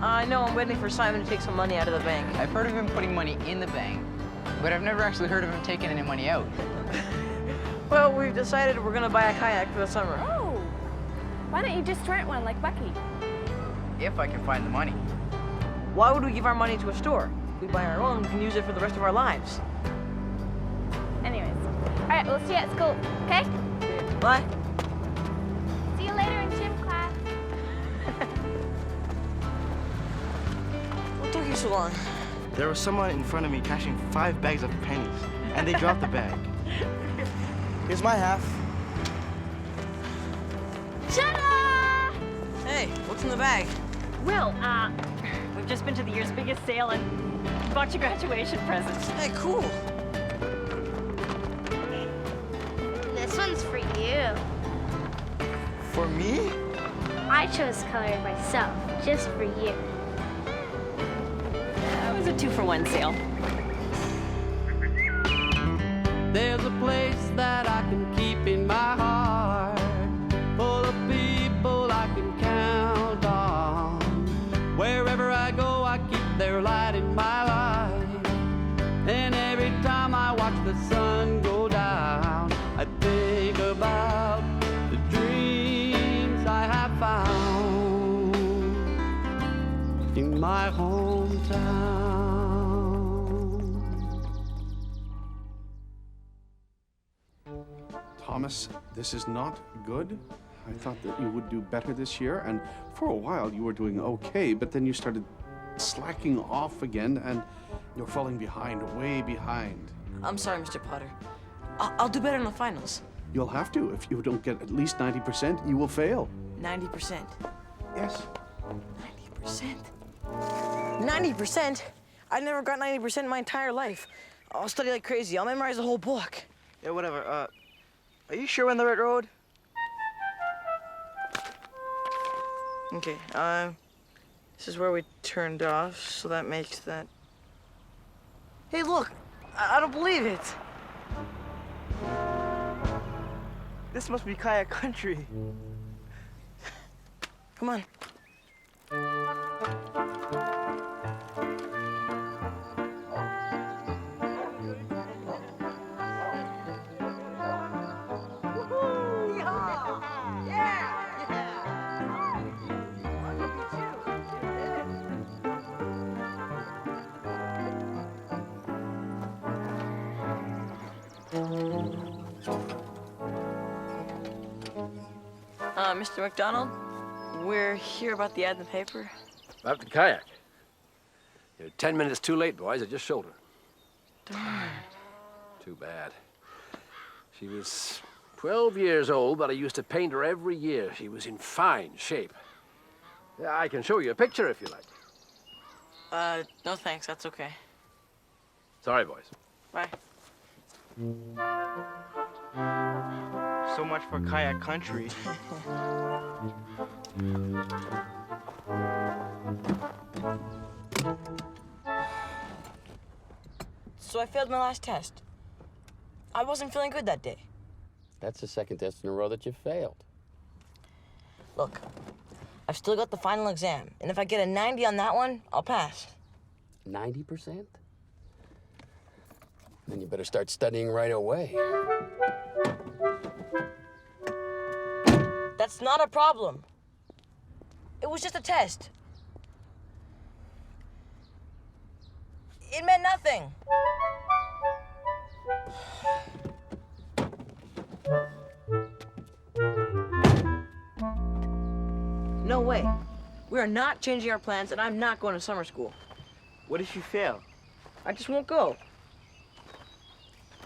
I know, I'm waiting for Simon to take some money out of the bank. I've heard of him putting money in the bank, but I've never actually heard of him taking any money out. Well, we've decided we're gonna buy a kayak for the summer. Oh, why don't you just rent one like Bucky? If I can find the money. Why would we give our money to a store? If we buy our own, we can use it for the rest of our lives. Anyways, all right, we'll see you at school, okay? Bye. See you later in gym class. What took you so long? There was someone in front of me cashing 5 bags of pennies, and they dropped the bag. Here's my half. Ta-da! Hey, what's in the bag? Will, we've just been to the year's biggest sale and bought your graduation present. Hey, cool. This one's for you. For me? I chose color myself, just for you. It was a 2-for-1 sale. There's a place that I can keep in my heart, full of people I can count on. Wherever I go, I keep their light in my life. And every time I watch the sun go down, I think about the dreams I have found in my hometown. Thomas, this is not good. I thought that you would do better this year, and for a while you were doing okay, but then you started slacking off again, and you're falling behind, way behind. I'm sorry, Mr. Potter. I'll do better in the finals. You'll have to. If you don't get at least 90%, you will fail. 90%. Yes. 90%? 90%? I never got 90% in my entire life. I'll study like crazy. I'll memorize the whole book. Yeah, whatever. Are you sure we're on the right road? Okay, this is where we turned off, so that makes that... Hey, look! I don't believe it! This must be kayak country. Come on. Mr. McDonald, we're here about the ad in the paper. About the kayak. You're 10 minutes too late, boys. I just showed her. Darn. Too bad. She was 12 years old, but I used to paint her every year. She was in fine shape. Yeah, I can show you a picture if you like. No thanks, that's okay. Sorry, boys. Bye. So much for kayak country. So I failed my last test. I wasn't feeling good that day. That's the second test in a row that you failed. Look, I've still got the final exam, and if I get a 90 on that one, I'll pass. 90%? Then you better start studying right away. That's not a problem. It was just a test. It meant nothing. No way. We are not changing our plans, and I'm not going to summer school. What if you fail? I just won't go.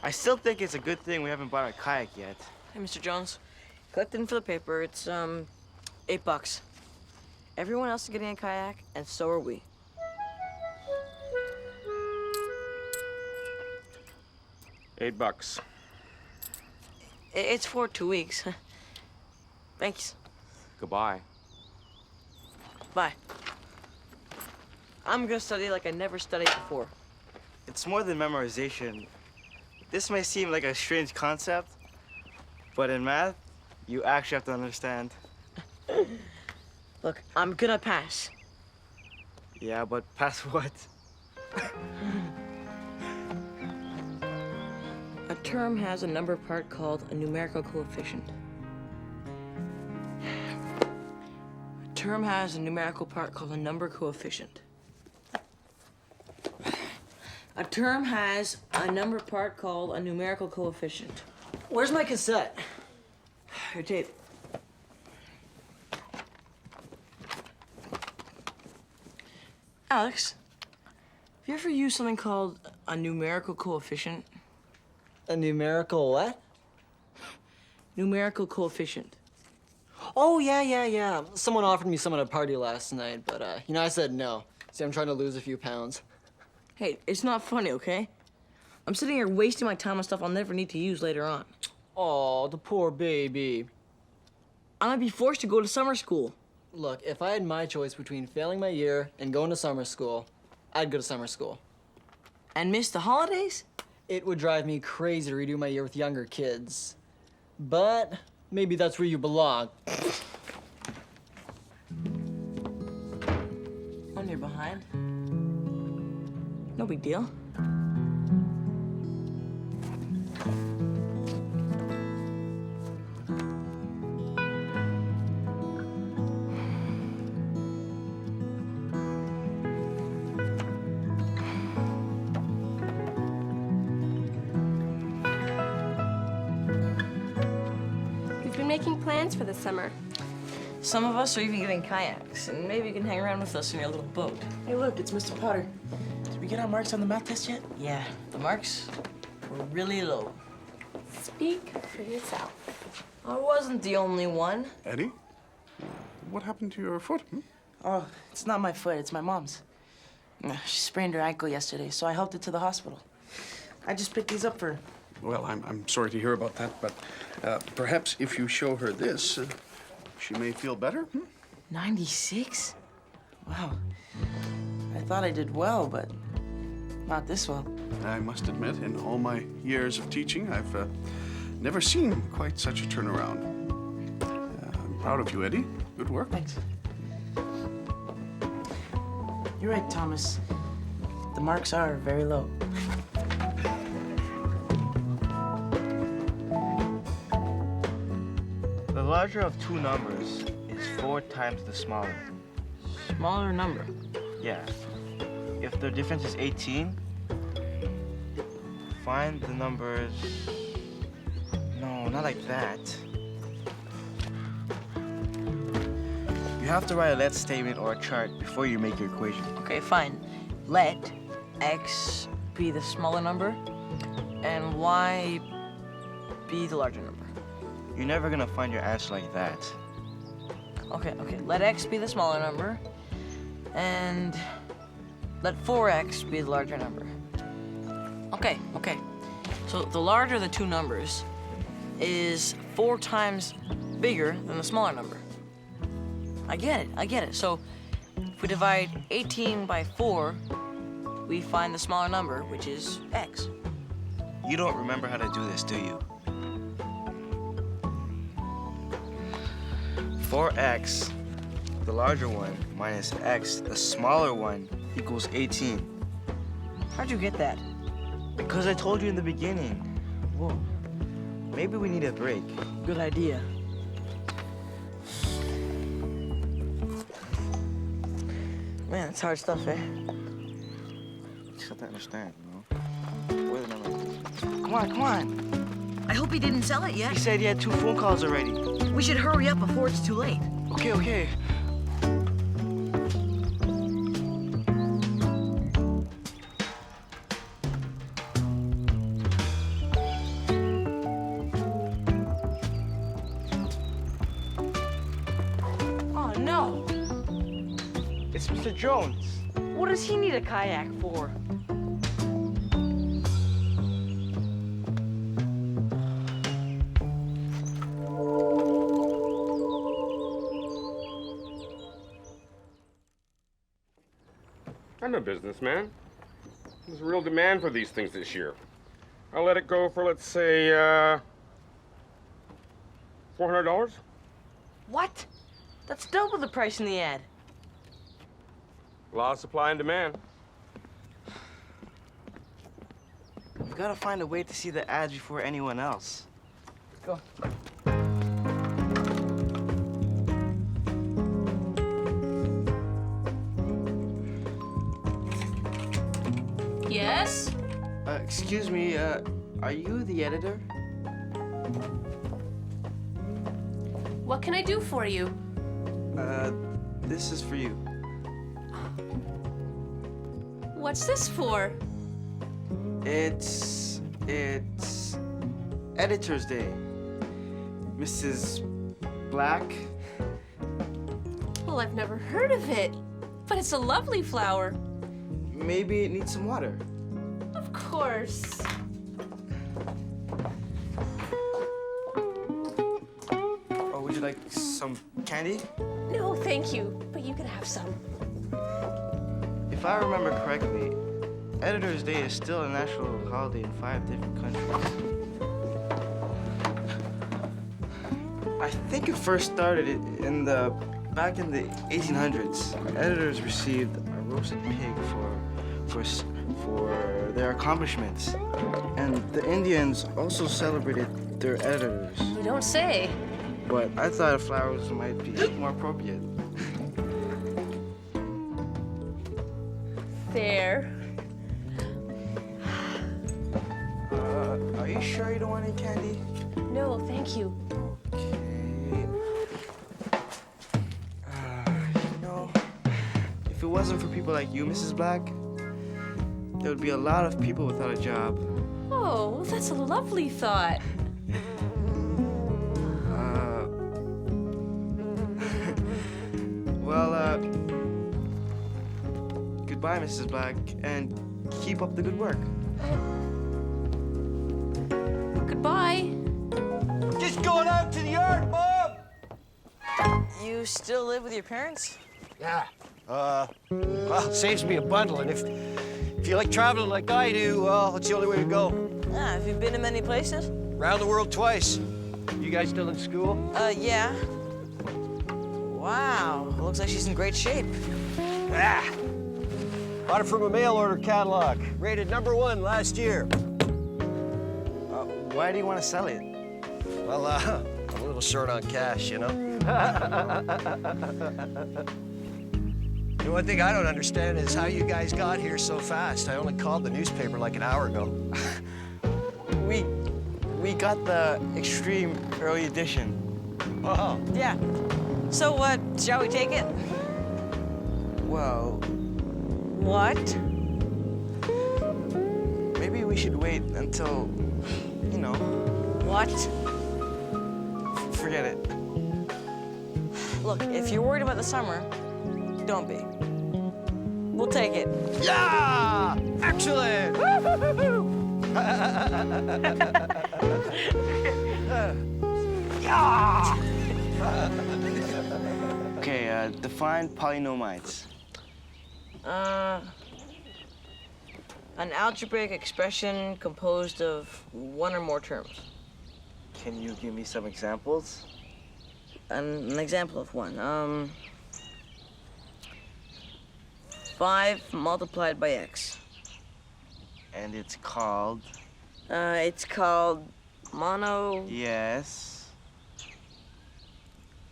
I still think it's a good thing we haven't bought a kayak yet. Hey, Mr. Jones, collected in for the paper. It's, $8. Everyone else is getting a kayak, and so are we. $8. It's for 2 weeks. Thanks. Goodbye. Bye. I'm gonna study like I never studied before. It's more than memorization. This may seem like a strange concept, but in math, you actually have to understand. Look, I'm gonna pass. Yeah, but past what? A term has a number part called a numerical coefficient. A term has a numerical part called a number coefficient. A term has a number part called a numerical coefficient. Where's my cassette? Your tape. Alex, have you ever used something called a numerical coefficient? A numerical what? Numerical coefficient. Oh, yeah. Someone offered me some at a party last night, but, I said no. See, I'm trying to lose a few pounds. Hey, it's not funny, okay? I'm sitting here wasting my time on stuff I'll never need to use later on. Oh, the poor baby. I might be forced to go to summer school. Look, if I had my choice between failing my year and going to summer school, I'd go to summer school. And miss the holidays? It would drive me crazy to redo my year with younger kids. But maybe that's where you belong. On your behind. No big deal. We've been making plans for the summer. Some of us are even getting kayaks, and maybe you can hang around with us in your little boat. Hey, look, it's Mr. Potter. Did we get our marks on the math test yet? Yeah, the marks were really low. Speak for yourself. I wasn't the only one. Eddie? What happened to your foot? Oh, it's not my foot, it's my mom's. She sprained her ankle yesterday, so I helped her to the hospital. I just picked these up for her. Well, I'm sorry to hear about that, but perhaps if you show her this, she may feel better. 96? Wow. I thought I did well, but not this well. I must admit, in all my years of teaching, I've never seen quite such a turnaround. I'm proud of you, Eddie. Good work. Thanks. You're right, Thomas. The marks are very low. The larger of two numbers is 4 times the smaller. Smaller number. Yeah. If the difference is 18, find the numbers... No, not like that. You have to write a let statement or a chart before you make your equation. Okay, fine. Let x be the smaller number and y be the larger number. You're never gonna find your answer like that. Okay. Let x be the smaller number and let 4x be the larger number. Okay. So the larger of the two numbers is 4 times bigger than the smaller number. I get it. So if we divide 18 by 4, we find the smaller number, which is x. You don't remember how to do this, do you? 4x, the larger one, minus x, the smaller one, equals 18. How'd you get that? Because I told you in the beginning. Whoa, Maybe we need a break. good idea. Man, it's hard stuff, eh? You just have to understand, you know? Where's the number? Come on. I hope he didn't sell it yet. He said he had 2 phone calls already. We should hurry up before it's too late. Okay. Oh, no. It's Mr. Jones. What does he need a kayak for? I'm a businessman. There's a real demand for these things this year. I'll let it go for, let's say, $400? What? That's double the price in the ad. Law of supply and demand. We've got to find a way to see the ads before anyone else. Go. Yes? Excuse me, are you the editor? What can I do for you? This is for you. What's this for? It's Editor's Day. Mrs. Black? Well, I've never heard of it, but it's a lovely flower. Maybe it needs some water. Of course. Or would you like some candy? No, thank you, but you can have some. If I remember correctly, Editor's Day is still a national holiday in 5 different countries. I think it first started back in the 1800s. Editors received a roasted pig for their accomplishments, and the Indians also celebrated their editors. You don't say. But I thought flowers might be more appropriate. There. Are you sure you don't want any candy? No, thank you. Okay. You know, if it wasn't for people like you, Mrs. Black, there would be a lot of people without a job. Oh, well, that's a lovely thought. Well, goodbye, Mrs. Black, and keep up the good work. Goodbye. Just going out to the yard, Bob! You still live with your parents? Yeah. Well, saves me a bundle, and if you like traveling like I do, well, it's the only way to go. Yeah, have you been to many places? Around the world twice. You guys still in school? Yeah. Wow, looks like she's in great shape. Ah! Bought it from a mail order catalog. Rated #1 last year. Why do you want to sell it? Well, I'm a little short on cash, you know? The one thing I don't understand is how you guys got here so fast. I only called the newspaper like an hour ago. We got the extreme early edition. Oh. Yeah. So what, shall we take it? Well, What? maybe we should wait until, you know, What? forget it. Look, if you're worried about the summer, don't be. We'll take it. Yeah! Excellent! Yeah! Okay, define polynomials. An algebraic expression composed of one or more terms. Can you give me some examples? An example of one. 5 multiplied by x. And it's called? It's called mono... Yes.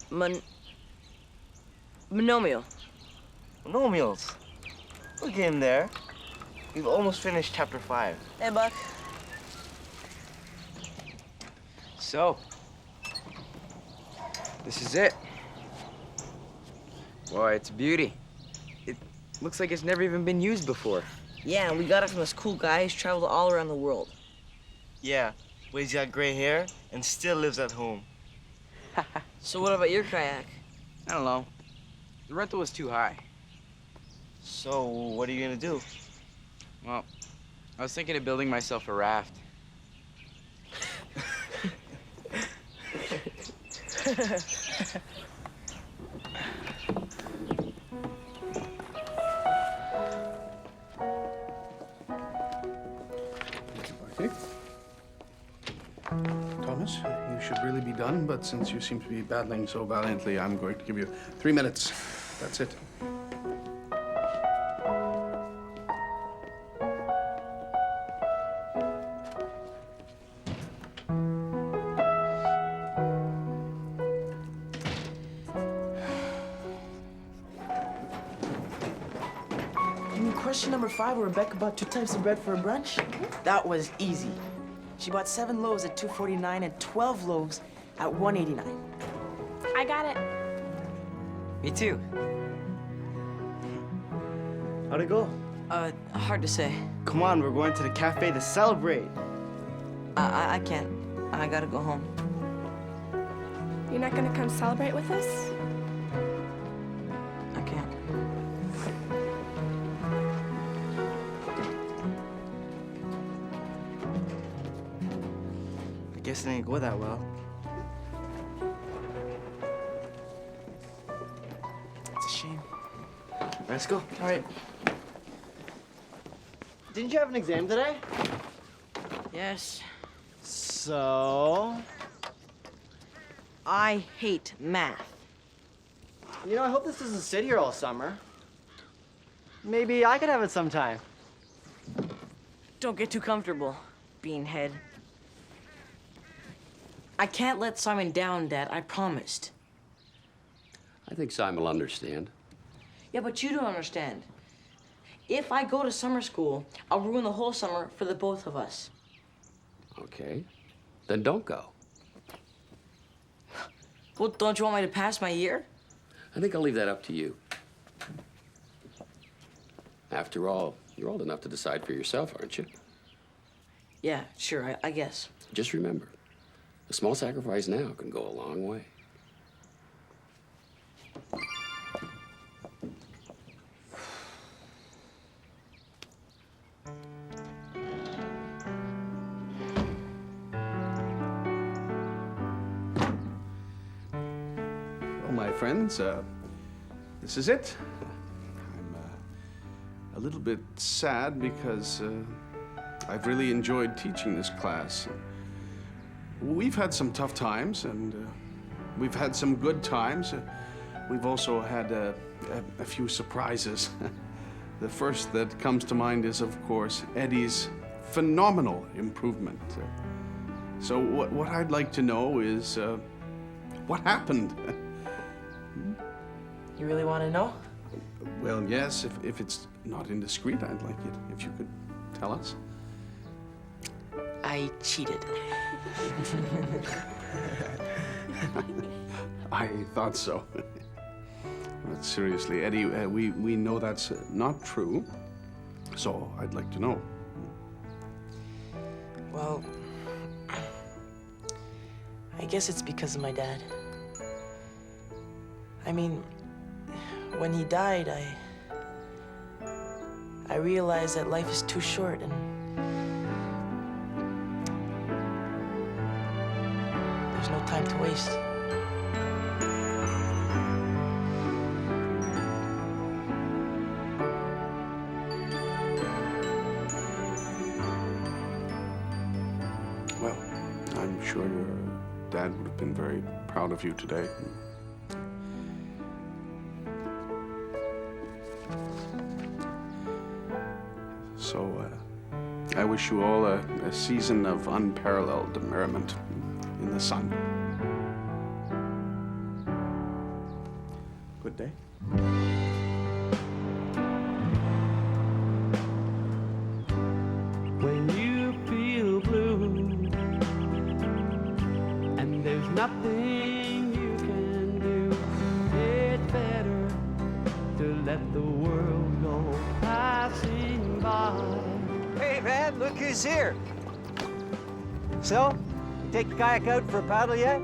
Monomial. Monomials. We're getting there. We've almost finished chapter 5. Hey, Buck. So, this is it. Boy, it's a beauty. It looks like it's never even been used before. Yeah, we got it from this cool guy who's traveled all around the world. Yeah, but he's got gray hair and still lives at home. So what about your kayak? I don't know. The rental was too high. So, what are you gonna do? Well, I was thinking of building myself a raft. Okay. Thomas, you should really be done, but since you seem to be battling so valiantly, I'm going to give you 3 minutes. That's it. question number 5 where Rebecca bought 2 types of bread for her brunch? That was easy. She bought 7 loaves at $2.49 and 12 loaves at $1.89. I got it. Me too. How'd it go? Hard to say. Come on, we're going to the cafe to celebrate. I can't. I gotta go home. You're not gonna come celebrate with us? I can't. I guess it didn't go that well. It's a shame. Let's go. All right. Didn't you have an exam today? Yes. So? I hate math. You know, I hope this doesn't sit here all summer. Maybe I could have it sometime. Don't get too comfortable, beanhead. I can't let Simon down, Dad. I promised. I think Simon will understand. Yeah, but you don't understand. If I go to summer school, I'll ruin the whole summer for the both of us. Okay. Then don't go. Well, don't you want me to pass my year? I think I'll leave that up to you. After all, you're old enough to decide for yourself, aren't you? Yeah, sure, I guess. Just remember, a small sacrifice now can go a long way. Well, my friends, this is it. I'm a little bit sad because I've really enjoyed teaching this class. We've had some tough times, and we've had some good times. We've also had a few surprises. The first that comes to mind is, of course, Eddie's phenomenal improvement. So what I'd like to know is, what happened? You really want to know? Well, yes, if it's not indiscreet, I'd like it if you could tell us. I cheated. I thought so. But seriously, Eddie, we know that's not true, so I'd like to know. Well, I guess it's because of my dad. I mean, when he died, I realized that life is too short and there's no time to waste. Well, I'm sure your dad would have been very proud of you today. So, I wish you all a season of unparalleled merriment in the sun. Good day. When you feel blue and there's nothing you can do, it's better to let the world go passing by. Hey, man, look who's here. So, you take the kayak out for a paddle yet?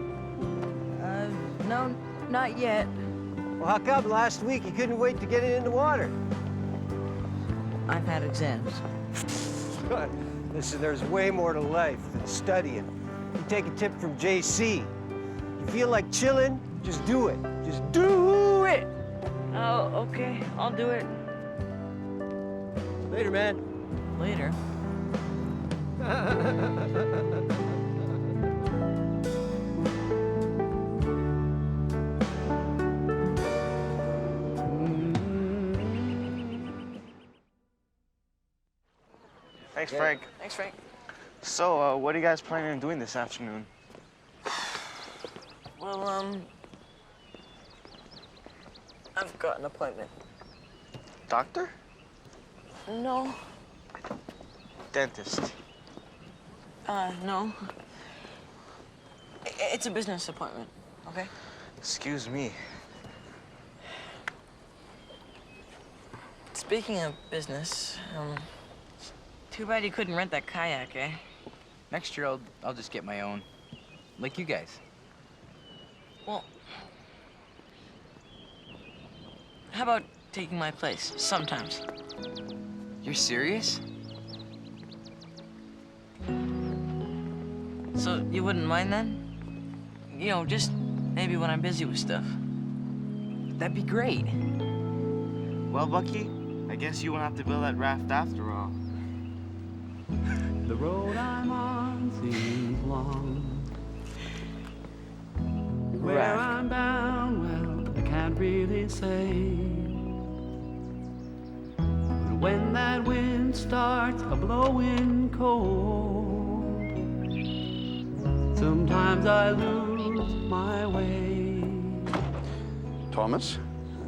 No, not yet. Well, how come last week you couldn't wait to get it in the water? I've had exams. Listen, there's way more to life than studying. You take a tip from JC. You feel like chilling, just do it. Just do it! Oh, okay, I'll do it. Later, man. Later. Thanks, Frank. Thanks, Frank. So, what are you guys planning on doing this afternoon? Well, I've got an appointment. Doctor? No. Dentist. No. It's a business appointment, okay? Excuse me. Speaking of business, too bad you couldn't rent that kayak, eh? Next year, I'll just get my own. Like you guys. Well, how about taking my place sometimes? You're serious? So you wouldn't mind then? You know, just maybe when I'm busy with stuff. That'd be great. Well, Bucky, I guess you won't have to build that raft after all. The road I'm on seems long. Where I'm bound, well, I can't really say. But when that wind starts a-blowing cold, sometimes I lose my way. Thomas,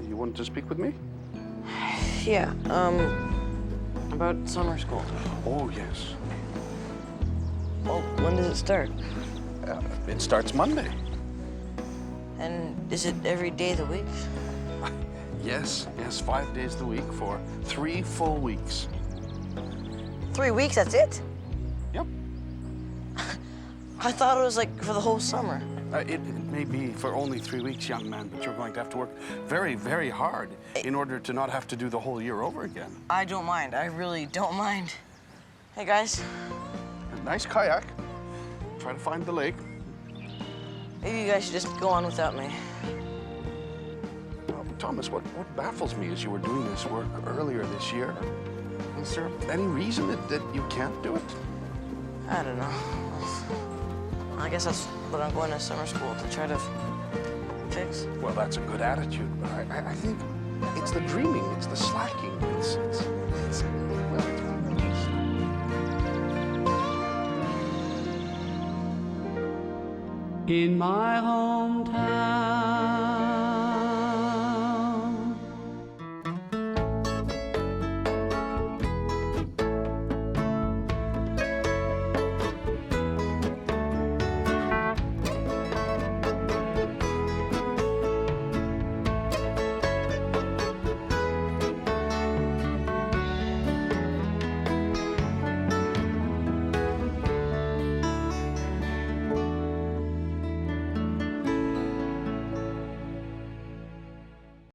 you wanted to speak with me? Yeah, about summer school. Oh, yes. Well, when does it start? It starts Monday. And is it every day of the week? Yes, 5 days a week for 3 full weeks. 3 weeks, that's it? Yep. I thought it was like for the whole summer. It may be for only 3 weeks, young man, but you're going to have to work very, very hard in order to not have to do the whole year over again. I don't mind. I really don't mind. Hey, guys. A nice kayak. Try to find the lake. Maybe you guys should just go on without me. Thomas, what baffles me is you were doing this work earlier this year. Is there any reason that you can't do it? I don't know. I guess that's what I'm going to summer school to try to fix. Well, that's a good attitude, but I think it's the dreaming, it's the slacking, it's In my hometown,